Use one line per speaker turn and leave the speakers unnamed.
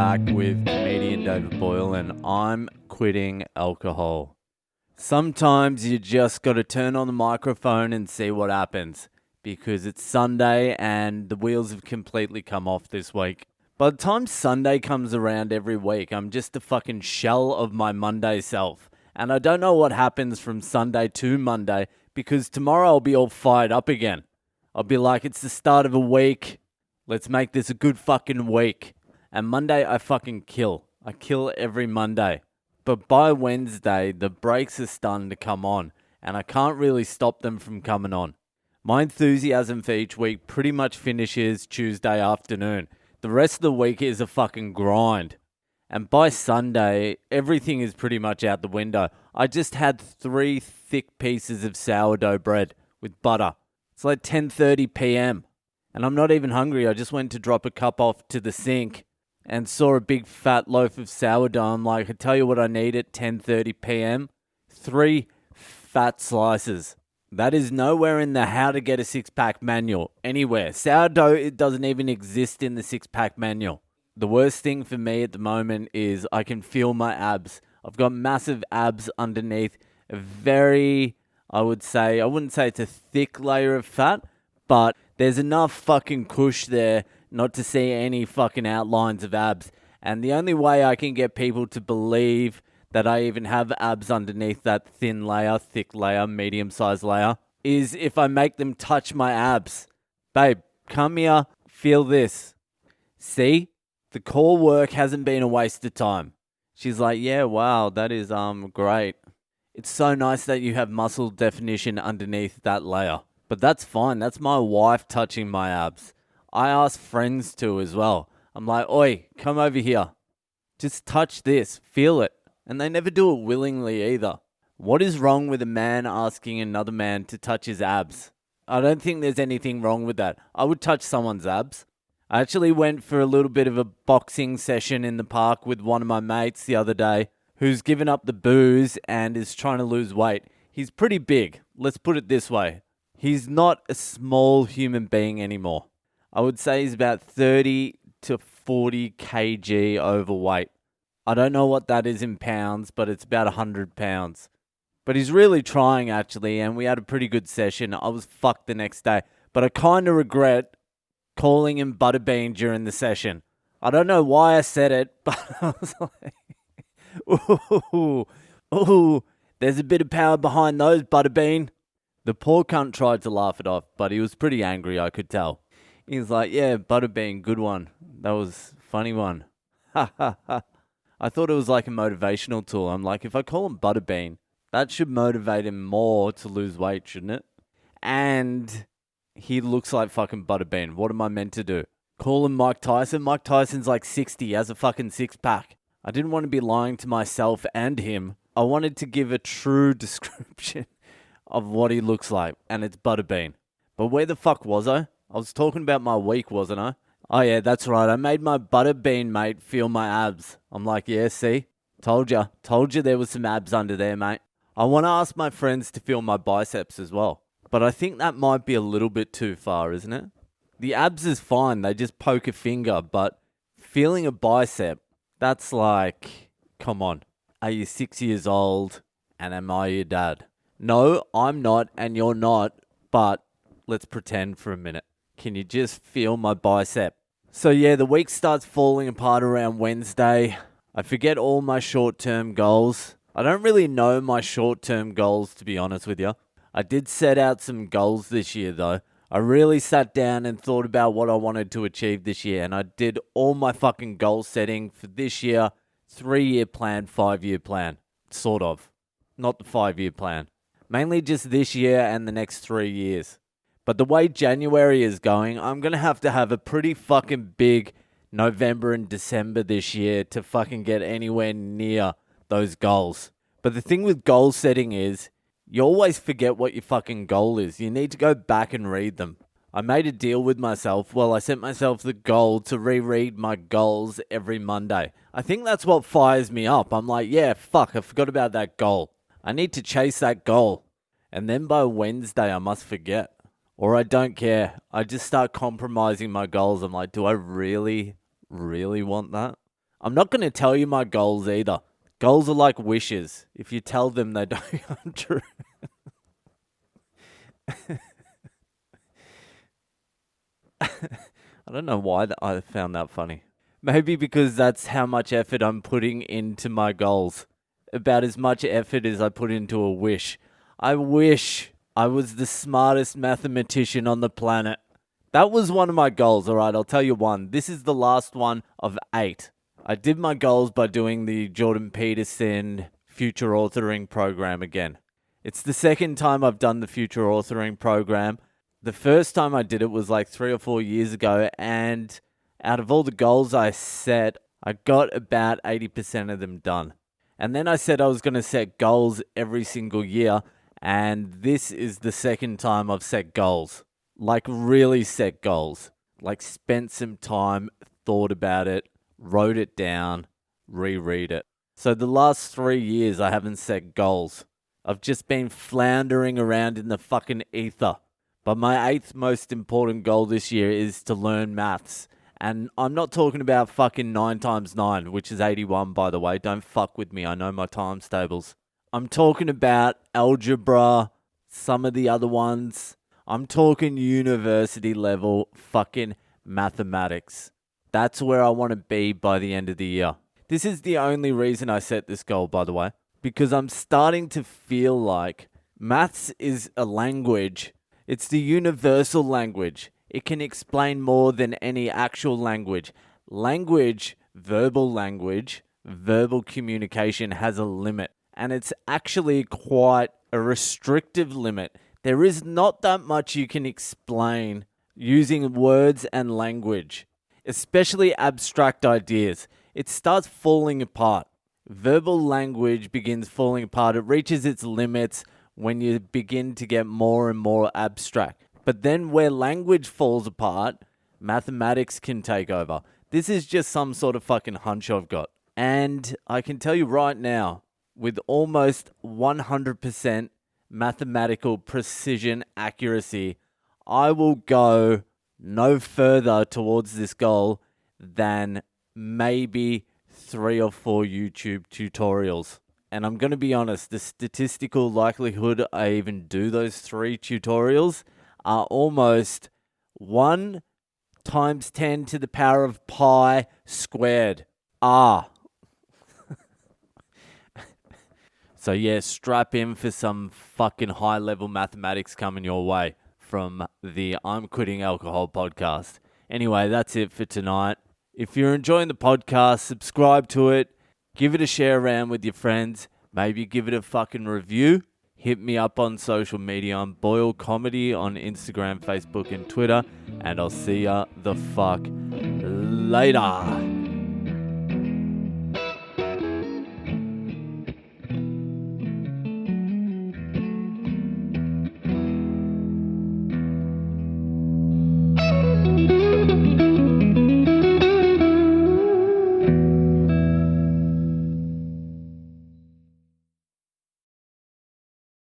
back with comedian David Boyle, and I'm quitting alcohol. Sometimes you just got to turn on the microphone and see what happens, because it's Sunday and the wheels have completely come off this week. By the time Sunday comes around every week, I'm just a fucking shell of my Monday self. And I don't know what happens from Sunday to Monday, because tomorrow I'll be all fired up again. I'll be like, it's the start of a week. Let's make this a good fucking week. And Monday, I fucking kill. I kill every Monday. But by Wednesday, the brakes are starting to come on, and I can't really stop them from coming on. My enthusiasm for each week pretty much finishes Tuesday afternoon. The rest of the week is a fucking grind. And by Sunday, everything is pretty much out the window. I just had 3 thick pieces of sourdough bread with butter. It's like 10:30 p.m. And I'm not even hungry. I just went to drop a cup off to the sink and saw a big fat loaf of sourdough. I'm like, I tell you what I need at 10:30 p.m. 3 fat slices. That is nowhere in the how to get a six-pack manual. Anywhere. Sourdough, it doesn't even exist in the six-pack manual. The worst thing for me at the moment is I can feel my abs. I've got massive abs underneath a very, I wouldn't say it's a thick layer of fat, but there's enough fucking cush there not to see any fucking outlines of abs. And the only way I can get people to believe that I even have abs underneath that thin layer, thick layer, medium-sized layer, is if I make them touch my abs. Babe, come here, feel this. See? The core work hasn't been a waste of time. She's like, yeah, wow, that is great. It's so nice that you have muscle definition underneath that layer. But that's fine. That's my wife touching my abs. I ask friends to as well. I'm like, oi, come over here. Just touch this. Feel it. And they never do it willingly either. What is wrong with a man asking another man to touch his abs? I don't think there's anything wrong with that. I would touch someone's abs. I actually went for a little bit of a boxing session in the park with one of my mates the other day who's given up the booze and is trying to lose weight. He's pretty big. Let's put it this way. He's not a small human being anymore. I would say he's about 30 to 40 kg overweight. I don't know what that is in pounds, but it's about 100 pounds. But he's really trying, actually, and we had a pretty good session. I was fucked the next day. But I kind of regret calling him Butterbean during the session. I don't know why I said it, but I was like, ooh, there's a bit of power behind those, Butterbean. The poor cunt tried to laugh it off, but he was pretty angry, I could tell. He was like, yeah, Butterbean, good one. That was a funny one. Ha ha ha. I thought it was like a motivational tool. I'm like, if I call him Butterbean, that should motivate him more to lose weight, shouldn't it? And he looks like fucking Butterbean. What am I meant to do? Call him Mike Tyson? Mike Tyson's like 60, he has a fucking six-pack. I didn't want to be lying to myself and him. I wanted to give a true description of what he looks like, and it's Butterbean. But where the fuck was I? I was talking about my week, wasn't I? Oh yeah, that's right. I made my Butterbean mate feel my abs. I'm like, yeah, see? Told you there was some abs under there, mate. I want to ask my friends to feel my biceps as well. But I think that might be a little bit too far, isn't it? The abs is fine. They just poke a finger. But feeling a bicep, that's like, come on. Are you 6 years old and am I your dad? No, I'm not and you're not. But let's pretend for a minute. Can you just feel my bicep? So yeah, the week starts falling apart around Wednesday. I forget all my short-term goals. I don't really know my short-term goals, to be honest with you. I did set out some goals this year, though. I really sat down and thought about what I wanted to achieve this year, and I did all my fucking goal setting for this year. 3-year plan, 5-year plan. Sort of. Not the 5-year plan. Mainly just this year and the next 3 years. But the way January is going, I'm going to have a pretty fucking big November and December this year to fucking get anywhere near those goals. But the thing with goal setting is, you always forget what your fucking goal is. You need to go back and read them. I made a deal with myself. Well, I set myself the goal to reread my goals every Monday. I think that's what fires me up. I'm like, yeah, fuck, I forgot about that goal. I need to chase that goal. And then by Wednesday, I must forget. Or I don't care. I just start compromising my goals. I'm like, do I really want that? I'm not going to tell you my goals either. Goals are like wishes. If you tell them, they don't come true. I don't know why I found that funny. Maybe because that's how much effort I'm putting into my goals. About as much effort as I put into a wish. I wish I was the smartest mathematician on the planet. That was one of my goals, alright, I'll tell you one. This is the last one of 8. I did my goals by doing the Jordan Peterson future authoring program again. It's the second time I've done the future authoring program. The first time I did it was like 3 or 4 years ago, and out of all the goals I set, I got about 80% of them done. And then I said I was going to set goals every single year, and this is the second time I've set goals. Like really set goals. Like spent some time, thought about it, wrote it down, reread it. So the last 3 years I haven't set goals. I've just been floundering around in the fucking ether. But my 8th most important goal this year is to learn maths. And I'm not talking about fucking 9 times 9, which is 81, by the way. Don't fuck with me. I know my times tables. I'm talking about algebra, some of the other ones. I'm talking university level fucking mathematics. That's where I want to be by the end of the year. This is the only reason I set this goal, by the way. Because I'm starting to feel like maths is a language. It's the universal language. It can explain more than any actual language. Verbal communication has a limit. And it's actually quite a restrictive limit. There is not that much you can explain using words and language, especially abstract ideas. It starts falling apart. Verbal language begins falling apart. It reaches its limits when you begin to get more and more abstract. But then where language falls apart, mathematics can take over. This is just some sort of fucking hunch I've got. And I can tell you right now, with almost 100% mathematical precision accuracy, I will go no further towards this goal than maybe 3 or 4 YouTube tutorials. And I'm going to be honest, the statistical likelihood I even do those 3 tutorials are almost 1 times 10 to the power of pi squared. So yeah, strap in for some fucking high-level mathematics coming your way from the I'm Quitting Alcohol podcast. Anyway, that's it for tonight. If you're enjoying the podcast, subscribe to it. Give it a share around with your friends. Maybe give it a fucking review. Hit me up on social media. I'm Boyle Comedy on Instagram, Facebook, and Twitter. And I'll see ya the fuck later.